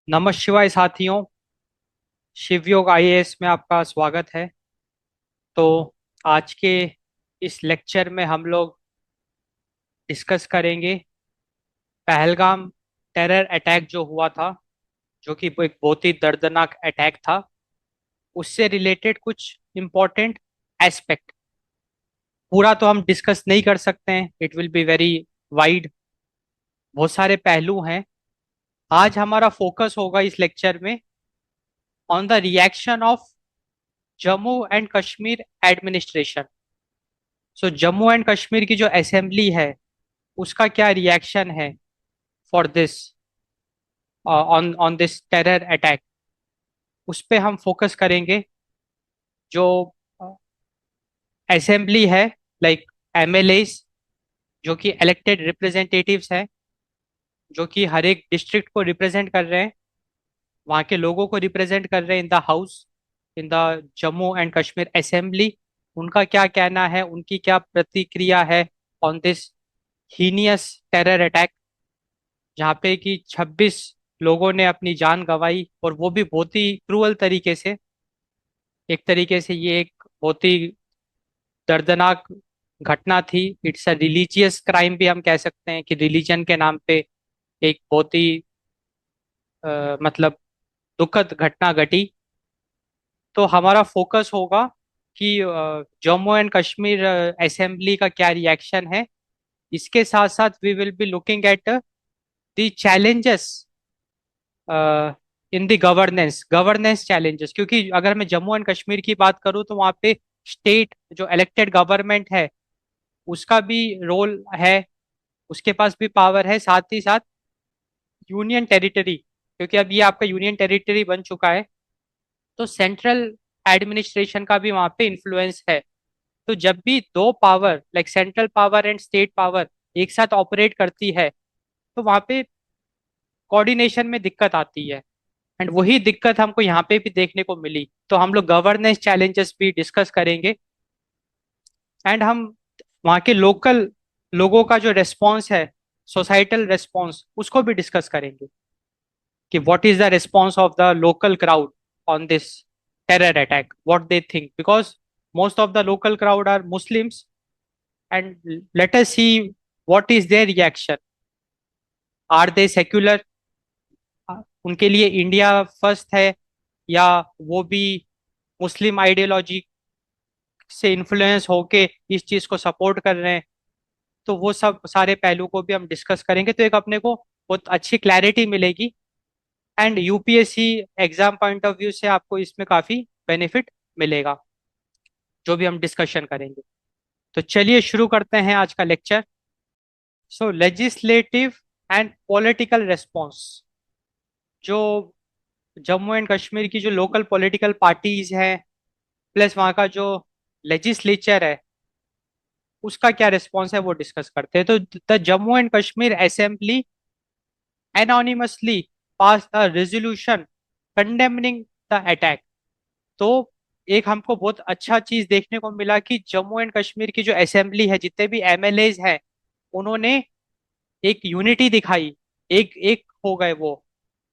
नमः शिवाय साथियों। शिवयोग आईएएस में आपका स्वागत है। तो आज के इस लेक्चर में हम लोग डिस्कस करेंगे पहलगाम टेरर अटैक जो हुआ था, जो कि एक बहुत ही दर्दनाक अटैक था। उससे रिलेटेड कुछ इम्पोर्टेंट एस्पेक्ट। पूरा तो हम डिस्कस नहीं कर सकते हैं, it will be very wide. बहुत सारे पहलू हैं। आज हमारा फोकस होगा इस लेक्चर में on the reaction of Jammu and Kashmir administration. So Jammu and Kashmir की जो असेंबली है उसका क्या रिएक्शन है for this, on on this terror attack. उस पे हम फोकस करेंगे। जो असेंबली है, लाइक एमएलएस, जो कि इलेक्टेड रिप्रेजेंटेटिव्स हैं, जो कि हर एक डिस्ट्रिक्ट को रिप्रेजेंट कर रहे हैं, वहाँ के लोगों को रिप्रेजेंट कर रहे हैं in the house, in the Jammu and Kashmir assembly. उनका क्या कहना है, उनकी क्या प्रतिक्रिया है on this heinous terror attack, जहाँ पे कि 26 लोगों ने अपनी जान गंवाई, और वो भी बहुत ही क्रूअल तरीके से। एक तरीके से ये एक बहुत ही दर्दनाक घटना थी। इट्स अ रिलीजियस क्राइम भी हम कह सकते हैं कि रिलीजन के नाम पे एक बहुत ही मतलब दुखद घटना घटी। तो हमारा फोकस होगा कि जम्मू एंड कश्मीर असेंबली का क्या रिएक्शन है। इसके साथ साथ we will be looking at the challenges in the governance governance challenges, क्योंकि अगर मैं जम्मू एंड कश्मीर की बात करूं तो वहाँ पे स्टेट जो इलेक्टेड गवर्नमेंट है उसका भी रोल है, उसके पास भी पावर है। साथ ही साथ यूनियन टेरिटरी, क्योंकि अब ये आपका यूनियन टेरिटरी बन चुका है, तो सेंट्रल एडमिनिस्ट्रेशन का भी वहाँ पे इन्फ्लुएंस है। तो जब भी दो power, like central power and state power, एक साथ ऑपरेट करती है तो वहाँ पे कोऑर्डिनेशन में दिक्कत आती है। एंड वही दिक्कत हमको यहाँ पे भी देखने को मिली। तो हम लोग गवर्नेंस चैलेंजेस भी डिस्कस करेंगे। एंड हम वहाँ के लोकल लोगों का जो रेस्पॉन्स है, सोसाइटल रेस्पॉन्स, उसको भी डिस्कस करेंगे कि what is the response of the local crowd on this terror attack, what they think, because most of the local crowd are Muslims, and let us see what is their reaction. Are they secular? उनके लिए India first है, या वो भी मुस्लिम ideology से influence होके इस चीज को सपोर्ट कर रहे हैं? तो वो सब सारे पहलू को भी हम डिस्कस करेंगे, तो एक अपने को बहुत अच्छी क्लैरिटी मिलेगी। And UPSC exam point of view से आपको इसमें काफी बेनिफिट मिलेगा, जो भी हम डिस्कशन करेंगे। तो चलिए शुरू करते हैं आज का lecture. So legislative and political response. जो जम्मू एंड कश्मीर की जो लोकल पॉलिटिकल पार्टीज हैं, प्लस वहाँ का जो लेजिस्लेचर है, उसका क्या रिस्पॉन्स है वो डिस्कस करते हैं। तो the Jammu and Kashmir assembly anonymously pass a resolution condemning the attack. तो एक हमको बहुत अच्छा चीज देखने को मिला कि जम्मू एंड कश्मीर की जो असेंबली है, जितने भी एमएलएज हैं, उन्होंने एक यूनिटी दिखाई, एक एक हो गए वो।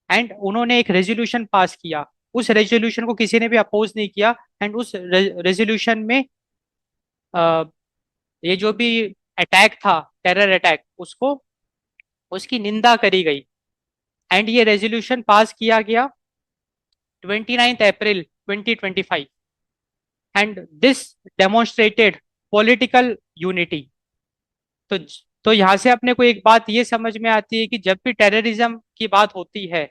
एंड उन्होंने एक रेजोल्यूशन पास किया। उस रेजोल्यूशन को किसी ने भी अपोज नहीं किया। एंड उस रेजोल्यूशन में अ, ये जो भी अटैक था, टेरर अटैक, उसको उसकी निंदा करी गई। एंड ये रेजोल्यूशन पास किया गया 29 अप्रैल 2025। And this demonstrated political unity. तो तो यहाँ से अपने को एक बात ये समझ में आती है कि जब भी टेररिज्म की बात होती है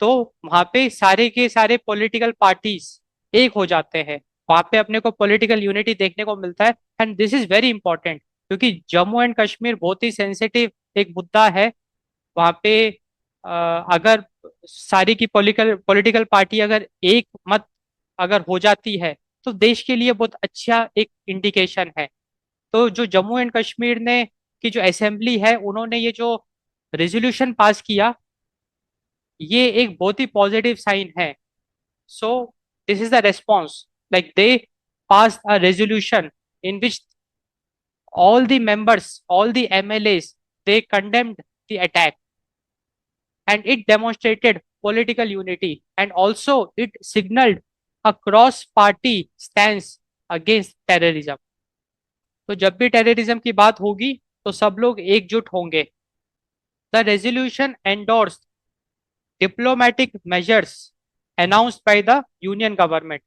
तो वहां पे सारे के सारे पॉलिटिकल पार्टीज एक हो जाते हैं। वहां पे अपने को पॉलिटिकल यूनिटी देखने को मिलता है। And this is very important, क्योंकि जम्मू एंड कश्मीर बहुत ही सेंसिटिव एक मुद्दा है। वहां पे अगर सारी की पॉलिटिकल पॉलिटिकल पार्टी अगर एक मत अगर हो जाती है तो देश के लिए बहुत अच्छा एक इंडिकेशन है। तो जो जम्मू एंड कश्मीर ने की जो असेंबली है, उन्होंने ये जो रेजोल्यूशन पास किया, ये एक बहुत ही पॉजिटिव साइन है। So this is the response, like they pass a resolution in which all the members, all the MLAs, they condemned the attack. and it demonstrated political unity, and also it signaled a cross party stance against terrorism. तो जब भी terrorism की बात होगी तो सब लोग एकजुट होंगे. The resolution endorse diplomatic measures announced by the union government.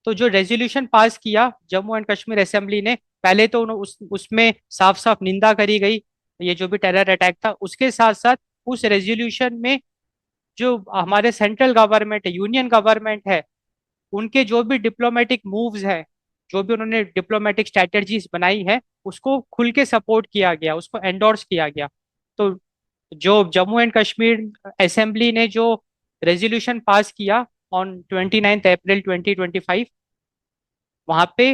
तो जो रेजोल्यूशन पास किया जम्मू एंड कश्मीर असेंबली ने, पहले तो उसमें साफ साफ निंदा करी गई ये जो भी टेरर अटैक था. उसके साथ साथ उस रेजोल्यूशन में जो हमारे सेंट्रल गवर्नमेंट है, यूनियन गवर्नमेंट है, उनके जो भी डिप्लोमेटिक मूव्स हैं, जो भी उन्होंने डिप्लोमेटिक स्ट्रेटेजीज बनाई है, उसको खुल के सपोर्ट किया गया, उसको एंडोर्स किया गया. तो जो जम्मू एंड कश्मीर असेंबली ने जो रेजोल्यूशन पास किया ऑन 29 अप्रैल 2025, वहां पे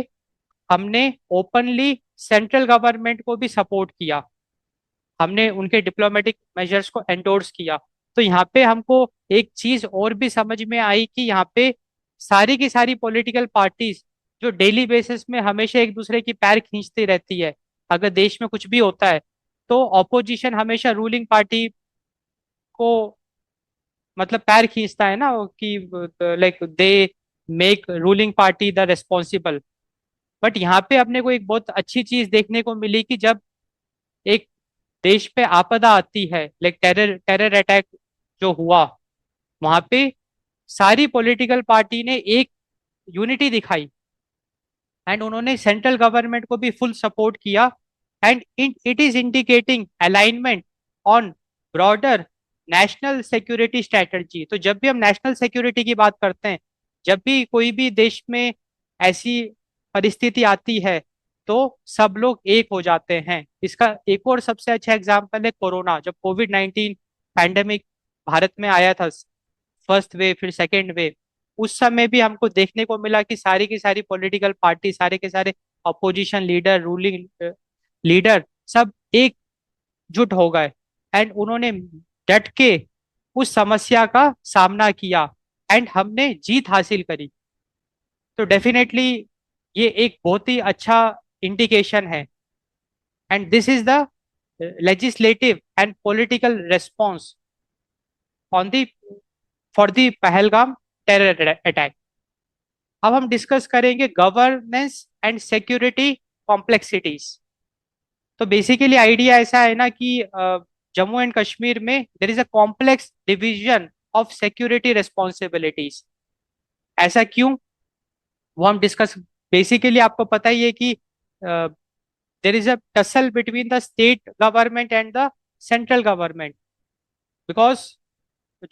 हमने ओपनली सेंट्रल गवर्नमेंट को भी सपोर्ट किया, हमने उनके डिप्लोमेटिक मेजर्स को एंडोर्स किया. तो यहाँ पे हमको एक चीज और भी समझ में आई कि यहाँ पे सारी की सारी पॉलिटिकल पार्टीज जो डेली बेसिस में हमेशा एक दूसरे की पैर खींचती रहती है, अगर देश में कुछ भी होता है तो ऑपोजिशन हमेशा रूलिंग पार्टी को मतलब पैर खींचता है ना, कि like they make ruling party the responsible. But यहाँ पे अपने को एक बहुत अच्छी चीज देखने को मिली कि जब एक देश पे आपदा आती है, लाइक टेरर टेरर अटैक जो हुआ, वहां पे सारी पॉलिटिकल पार्टी ने एक यूनिटी दिखाई एंड उन्होंने सेंट्रल गवर्नमेंट को भी फुल सपोर्ट किया. And it is indicating alignment on broader national security strategy. तो जब भी हम नेशनल सिक्योरिटी की बात करते हैं, जब भी कोई भी देश में ऐसी परिस्थिति आती है तो सब लोग एक हो जाते हैं. इसका एक और सबसे अच्छा एग्जाम्पल है कोरोना. जब कोविड-19 पैंडेमिक भारत में आया था, फर्स्ट वेव फिर सेकेंड वेव, उस समय भी हमको देखने को मिला कि सारी की सारी पॉलिटिकल पार्टी, सारे के सारे अपोजिशन लीडर, रूलिंग लीडर, सब एकजुट हो गए एंड उन्होंने डट के उस समस्या का सामना किया एंड हमने जीत हासिल करी. तो डेफिनेटली ये एक बहुत ही अच्छा इंडिकेशन है. And this is the legislative and political response on the for the Pahalgam terror attack. अब हम डिस्कस करेंगे गवर्नेंस एंड सिक्योरिटी कॉम्प्लेक्सिटीज. तो बेसिकली आइडिया ऐसा है ना कि जम्मू एंड कश्मीर में देर is a complex division of security responsibilities. ऐसा क्यों, वो हम डिस्कस. बेसिकली आपको पता ही है कि there is a tussle between the state government and the central government, because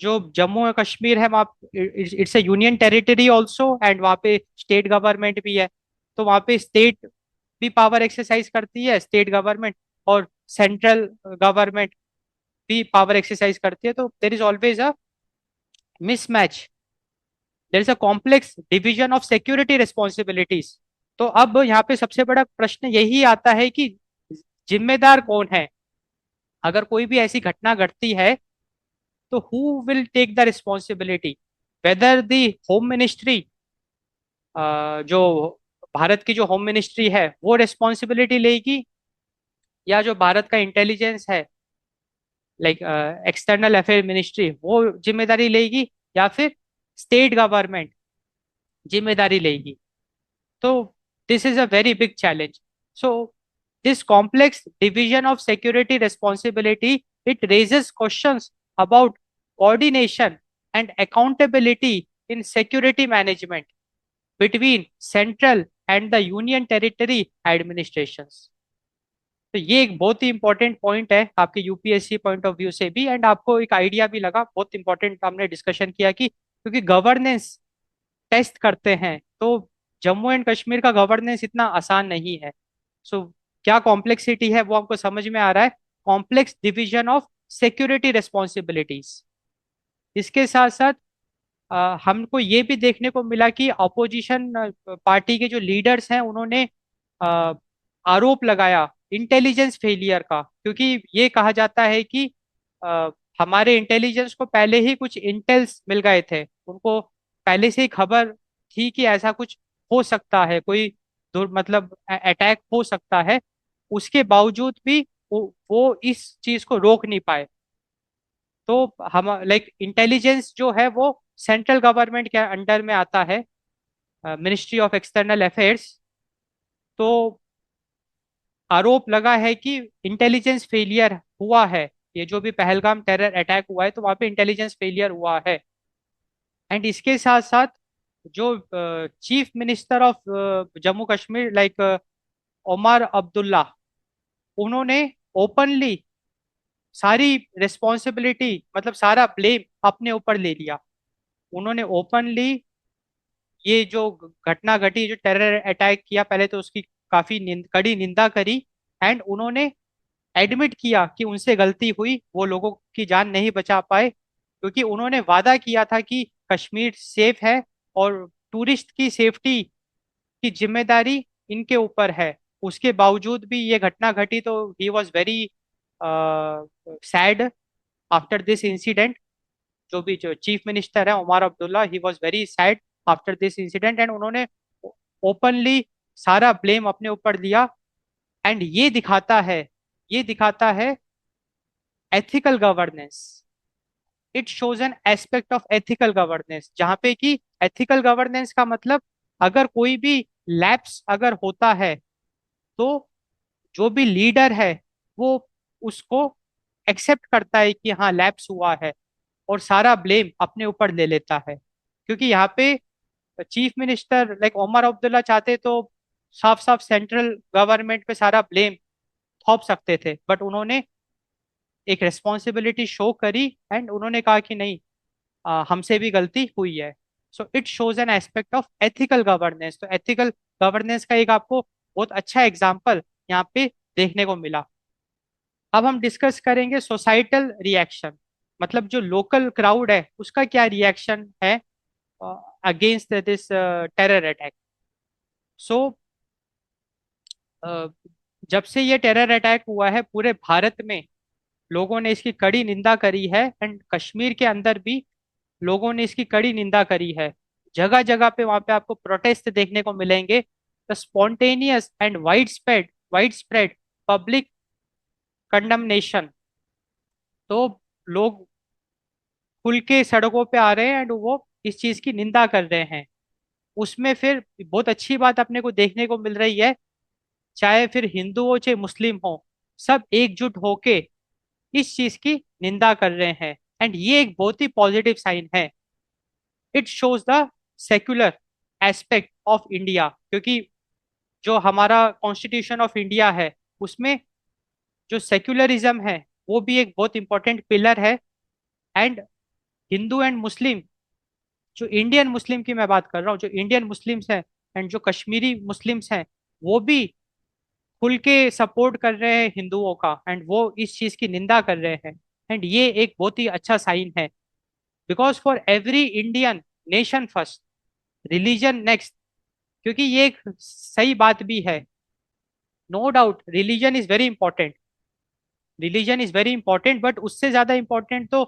जो जम्मू और कश्मीर है वहाँ it's A union territory also, and वहाँ पे स्टेट गवर्नमेंट भी है. तो वहाँ पे स्टेट भी पावर एक्सरसाइज करती है, स्टेट गवर्नमेंट, और सेंट्रल गवर्नमेंट भी पावर एक्सरसाइज करती है. तो there is always a mismatch, there is a complex division of security responsibilities. तो अब यहाँ पे सबसे बड़ा प्रश्न यही आता है कि जिम्मेदार कौन है. अगर कोई भी ऐसी घटना घटती है तो who will take the responsibility, whether the home ministry, जो भारत की जो होम मिनिस्ट्री है वो रिस्पॉन्सिबिलिटी लेगी, या जो भारत का इंटेलिजेंस है लाइक एक्सटर्नल अफेयर मिनिस्ट्री वो जिम्मेदारी लेगी, या फिर स्टेट गवर्नमेंट जिम्मेदारी लेगी. तो this is a very big challenge. So this complex division of security responsibility, it raises questions about coordination and accountability in security management between central and the union territory administrations. तो ये एक बहुत ही important point है आपके UPSC point of view से भी, and आपको एक आइडिया भी लगा, बहुत इंपॉर्टेंट हमने डिस्कशन किया कि क्योंकि गवर्नेंस टेस्ट करते हैं तो जम्मू एंड कश्मीर का गवर्नेंस इतना आसान नहीं है. सो क्या कॉम्प्लेक्सिटी है वो हमको समझ में आ रहा है, complex division of security responsibilities. इसके साथ साथ हमको ये भी देखने को मिला कि अपोजिशन पार्टी के जो लीडर्स हैं उन्होंने अ, आरोप लगाया इंटेलिजेंस फेलियर का, क्योंकि ये कहा जाता है कि अ, हमारे इंटेलिजेंस को पहले ही कुछ इंटेल्स मिल गए थे, उनको पहले से ही खबर थी कि ऐसा कुछ हो सकता है, कोई दुर मतलब अटैक हो सकता है. उसके बावजूद भी वो इस चीज को रोक नहीं पाए. तो हम लाइक इंटेलिजेंस जो है वो सेंट्रल गवर्नमेंट के अंडर में आता है, मिनिस्ट्री ऑफ एक्सटर्नल अफेयर्स। तो आरोप लगा है कि इंटेलिजेंस फेलियर हुआ है। ये जो भी पहलगाम टेरर अटैक हुआ है तो वहां पे इंटेलिजेंस फेलियर हुआ है। एंड इसके साथ साथ जो chief minister of Jammu Kashmir like Omar Abdullah, उन्होंने ओपनली सारी रिस्पॉन्सिबिलिटी मतलब सारा ब्लेम अपने ऊपर ले लिया। उन्होंने ओपनली ये जो घटना घटी, जो टेरर अटैक किया, पहले तो उसकी काफी कड़ी निंदा करी। एंड उन्होंने एडमिट किया कि उनसे गलती हुई, वो लोगों की जान नहीं बचा पाए, क्योंकि उन्होंने वादा किया था कि कश्मीर सेफ है और टूरिस्ट की सेफ्टी की जिम्मेदारी इनके ऊपर है। उसके बावजूद भी ये घटना घटी, तो he was very sad after this incident. जो भी जो चीफ मिनिस्टर है Omar Abdullah, he was very sad after this incident, and उन्होंने ओपनली सारा ब्लेम अपने ऊपर लिया। एंड ये दिखाता है ethical governance. It shows an aspect of ethical governance, जहां पे कि एथिकल गवर्नेंस का मतलब अगर कोई भी लैप्स अगर होता है तो जो भी लीडर है वो उसको एक्सेप्ट करता है कि हाँ लैप्स हुआ है, और सारा ब्लेम अपने ऊपर ले लेता है। क्योंकि यहाँ पे chief minister like Omar Abdullah चाहते तो साफ साफ सेंट्रल गवर्नमेंट पे सारा ब्लेम थोप सकते थे, बट उन्होंने एक रेस्पॉन्सिबिलिटी शो करी एंड उन्होंने कहा कि नहीं, हमसे भी गलती हुई है। So it shows an aspect of ethical governance. तो एथिकल गवर्नेंस का एक आपको बहुत अच्छा एग्जाम्पल यहाँ पे देखने को मिला। अब हम डिस्कस करेंगे सोसाइटल रिएक्शन, मतलब जो लोकल क्राउड है उसका क्या रिएक्शन है अगेंस्ट दिस टेरर अटैक। सो जब से ये टेरर अटैक हुआ है पूरे भारत में लोगों ने इसकी कड़ी निंदा करी है, एंड कश्मीर के अंदर भी लोगों ने इसकी कड़ी निंदा करी है। जगह जगह पे वहां पे आपको प्रोटेस्ट देखने को मिलेंगे। The spontaneous and wide spread public condemnation. तो लोग खुल के सड़कों पे आ रहे हैं एंड वो इस चीज की निंदा कर रहे हैं। उसमें फिर बहुत अच्छी बात अपने को देखने को मिल रही है, चाहे फिर हिंदू हो चाहे मुस्लिम हो, सब एकजुट होके इस चीज की निंदा कर रहे हैं। एंड ये एक बहुत ही पॉजिटिव साइन है। It shows the secular aspect of India, क्योंकि जो हमारा कॉन्स्टिट्यूशन ऑफ इंडिया है उसमें जो सेक्युलरिज्म है वो भी एक बहुत इंपॉर्टेंट पिलर है। एंड हिंदू एंड मुस्लिम, जो इंडियन मुस्लिम की मैं बात कर रहा हूँ, जो इंडियन मुस्लिम्स हैं एंड जो कश्मीरी मुस्लिम्स हैं, वो भी खुल के सपोर्ट कर रहे हैं हिंदुओं का, एंड वो इस चीज की निंदा कर रहे हैं। एंड ये एक बहुत ही अच्छा साइन है, because for every Indian nation first, religion next. क्योंकि ये एक सही बात भी है। No doubt religion is very important, but उससे ज्यादा इंपॉर्टेंट तो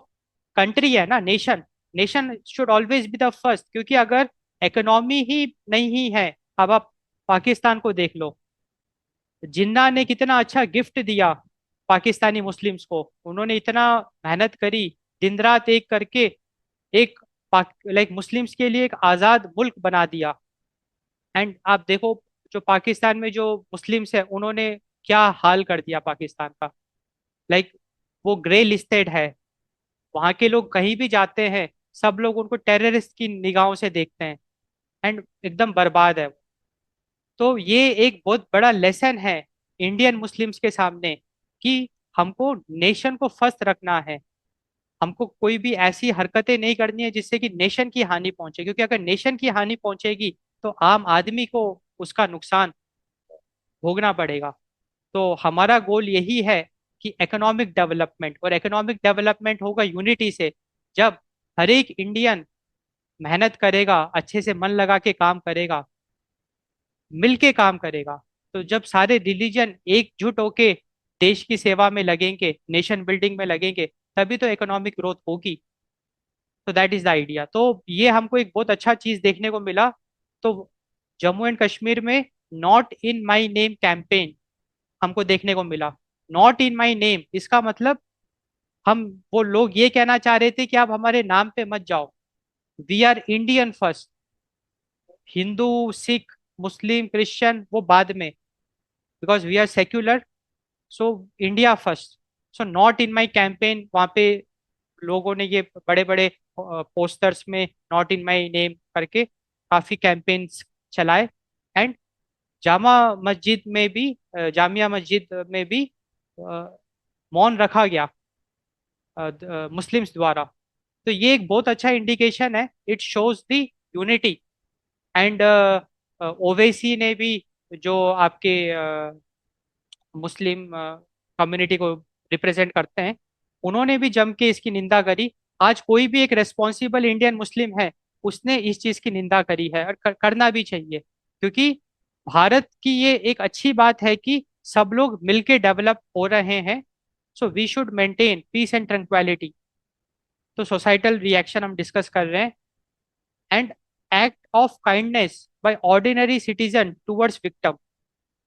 कंट्री है ना, nation. Nation should always be the first, क्योंकि अगर इकोनॉमी ही नहीं है, अब आप पाकिस्तान को देख लो। जिन्ना ने कितना अच्छा गिफ्ट दिया पाकिस्तानी मुस्लिम्स को, उन्होंने इतना मेहनत करी, दिन रात एक करके एक लाइक मुस्लिम्स के लिए एक आजाद मुल्क बना दिया। एंड आप देखो जो पाकिस्तान में जो मुस्लिम्स है उन्होंने क्या हाल कर दिया पाकिस्तान का। लाइक वो ग्रे लिस्टेड है, वहां के लोग कहीं भी जाते हैं सब लोग उनको टेररिस्ट की निगाहों से देखते हैं, एंड एकदम बर्बाद है। तो ये एक बहुत बड़ा लेसन है इंडियन मुस्लिम्स के सामने कि हमको नेशन को फर्स्ट रखना है। हमको कोई भी ऐसी हरकतें नहीं करनी है जिससे कि नेशन की हानि पहुंचे, क्योंकि अगर नेशन की हानि पहुंचेगी तो आम आदमी को उसका नुकसान भोगना पड़ेगा। तो हमारा गोल यही है कि इकोनॉमिक डेवलपमेंट, और इकोनॉमिक डेवलपमेंट होगा यूनिटी से। जब हर एक इंडियन मेहनत करेगा, अच्छे से मन लगा के काम करेगा, मिल के काम करेगा, तो जब सारे रिलीजन एकजुट होके देश की सेवा में लगेंगे, नेशन बिल्डिंग में लगेंगे, तभी तो इकोनॉमिक ग्रोथ होगी। तो दैट इज द आइडिया। तो ये हमको एक बहुत अच्छा चीज देखने को मिला। तो जम्मू एंड कश्मीर में not in my name campaign हमको देखने को मिला। नॉट इन माई नेम इसका मतलब हम वो लोग ये कहना चाह रहे थे कि आप हमारे नाम पे मत जाओ, we are Indian first. Hindu, Sikh, Muslim, Christian वो बाद में, because we are secular, so India first. So not in my campaign, वहाँ पे लोगों ने ये बड़े बड़े पोस्टर्स में नॉट इन माई नेम करके काफी कैंपेन्स चलाए। एंड जामा मस्जिद में भी, जामिया मस्जिद में भी मौन रखा गया मुस्लिम्स द्वारा। तो ये एक बहुत अच्छा इंडिकेशन है, it shows the unity. And Owaisi ने भी, जो आपके मुस्लिम कम्युनिटी को रिप्रेजेंट करते हैं, उन्होंने भी जम के इसकी निंदा करी। आज कोई भी एक रेस्पॉन्सिबल इंडियन मुस्लिम है, उसने इस चीज की निंदा करी है, और करना भी चाहिए, क्योंकि भारत की ये एक अच्छी बात है कि सब लोग मिलके डेवलप हो रहे हैं। So we should maintain peace and tranquillity. तो सोसाइटल रिएक्शन हम डिस्कस कर रहे हैं। And act of kindness by ordinary citizen towards victim.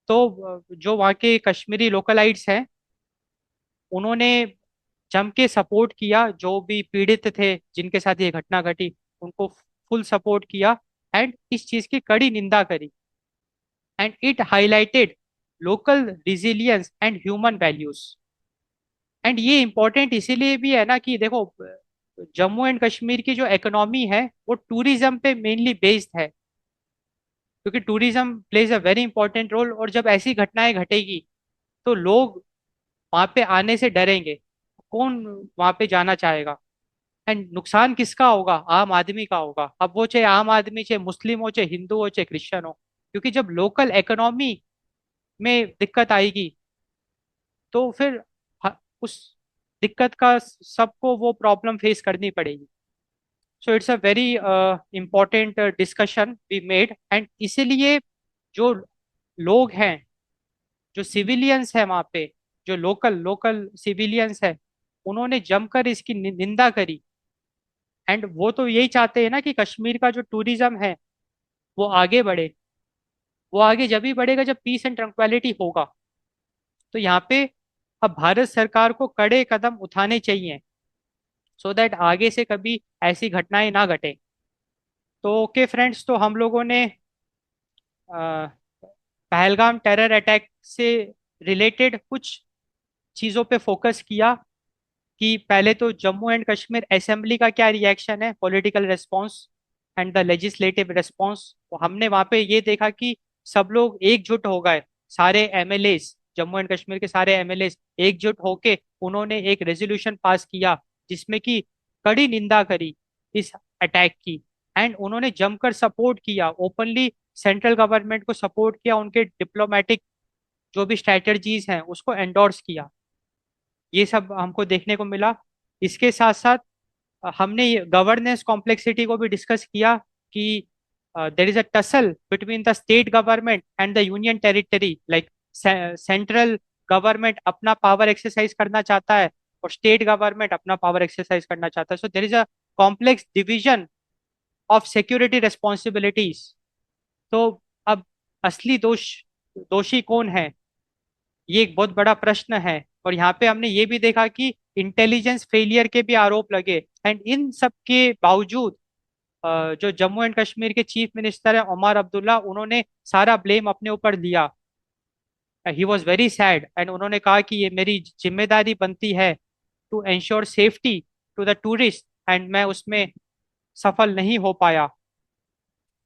तो जो वहाँ के कश्मीरी लोकलाइट्स हैं, उन्होंने जम के सपोर्ट किया, जो भी पीड़ित थे जिनके साथ ये घटना घटी, उनको फुल सपोर्ट किया एंड इस चीज की कड़ी निंदा करी। And it highlighted local resilience and human values. And ये इम्पोर्टेंट इसीलिए भी है ना कि देखो, जम्मू एंड कश्मीर की जो इकोनॉमी है वो टूरिज्म पे मेनली बेस्ड है, क्योंकि tourism plays a very important role. और जब ऐसी घटनाएं घटेगी तो लोग वहां पे आने से डरेंगे, कौन वहां पे जाना चाहेगा। एंड नुकसान किसका होगा? आम आदमी का होगा। अब वो चाहे आम आदमी, चाहे मुस्लिम हो, चाहे हिंदू हो, चाहे क्रिश्चियन हो, क्योंकि जब लोकल इकोनॉमी में दिक्कत आएगी तो फिर उस दिक्कत का सबको वो प्रॉब्लम फेस करनी पड़ेगी। So it's a very important discussion we made. And इसीलिए जो लोग हैं, जो सिविलियंस है वहाँ पे, जो लोकल लोकल सिविलियंस है, उन्होंने जमकर इसकी निंदा करी। एंड वो तो यही चाहते हैं ना कि कश्मीर का जो टूरिज्म है वो आगे बढ़े। वो आगे जब ही बढ़ेगा जब पीस एंड ट्रंक्विलिटी होगा। तो यहाँ पे अब भारत सरकार को कड़े कदम उठाने चाहिए, सो दैट आगे से कभी ऐसी घटनाएं ना घटे। तो ओके फ्रेंड्स, तो हम लोगों ने अ, पहलगाम टेरर अटैक से रिलेटेड कुछ चीज़ों पे फोकस किया, कि पहले तो जम्मू एंड कश्मीर असेंबली का क्या रिएक्शन है, political response and the legislative response. तो हमने वहां पे ये देखा कि सब लोग एकजुट हो गए, सारे एमएलए, जम्मू एंड कश्मीर के सारे एमएलए एकजुट होके उन्होंने एक रेजोल्यूशन पास किया, जिसमें कि कड़ी निंदा करी इस अटैक की। एंड उन्होंने जमकर सपोर्ट किया, ओपनली सेंट्रल गवर्नमेंट को सपोर्ट किया, उनके डिप्लोमेटिक जो भी स्ट्रेटजीज हैं उसको एंडोर्स किया। ये सब हमको देखने को मिला। इसके साथ साथ हमने गवर्नेंस कॉम्प्लेक्सिटी को भी डिस्कस किया, कि there is a tussle between the state government and the union territory. Like central government अपना पावर एक्सरसाइज करना चाहता है, और स्टेट गवर्नमेंट अपना पावर एक्सरसाइज करना चाहता है। So there is a complex division of security responsibilities. तो अब असली दोषी कौन है, ये एक बहुत बड़ा प्रश्न है। और यहाँ पे हमने ये भी देखा कि इंटेलिजेंस फेलियर के भी आरोप लगे। एंड इन सब के बावजूद जो जम्मू एंड कश्मीर के चीफ मिनिस्टर है उमर अब्दुल्ला, उन्होंने सारा ब्लेम अपने ऊपर लिया। He was very sad, and उन्होंने कहा कि ये मेरी जिम्मेदारी बनती है to ensure safety to the tourist, and मैं उसमें सफल नहीं हो पाया।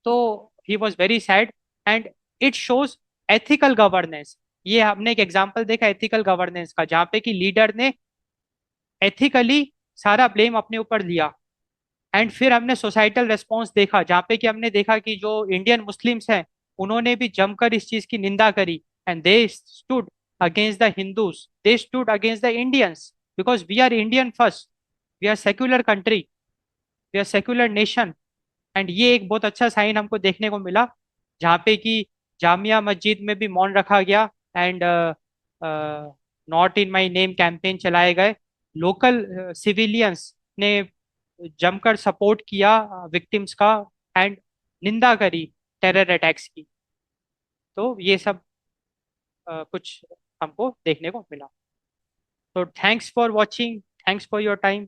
तो he was very sad. And it shows ethical governance. ये हमने एक एग्जाम्पल देखा एथिकल गवर्नेंस का, जहाँ पे कि लीडर ने एथिकली सारा ब्लेम अपने ऊपर लिया। एंड फिर हमने सोसाइटल रेस्पॉन्स देखा, जहाँ पे कि हमने देखा कि जो इंडियन मुस्लिम्स हैं, उन्होंने भी जमकर इस चीज की निंदा करी। And they stood against the Hindus, they stood against the Indians, because we are Indian first, we are secular country, we are secular nation. And ये एक बहुत अच्छा साइन हमको देखने को मिला, जहाँ पे कि जामिया मस्जिद में भी मौन रखा गया। And not in my name campaign चलाए गए। लोकल सिविलियंस ने जमकर सपोर्ट किया विक्टिम्स का, एंड निंदा करी टेरर अटैक्स की। तो ये सब कुछ हमको देखने को मिला। तो thanks for watching, thanks for your time.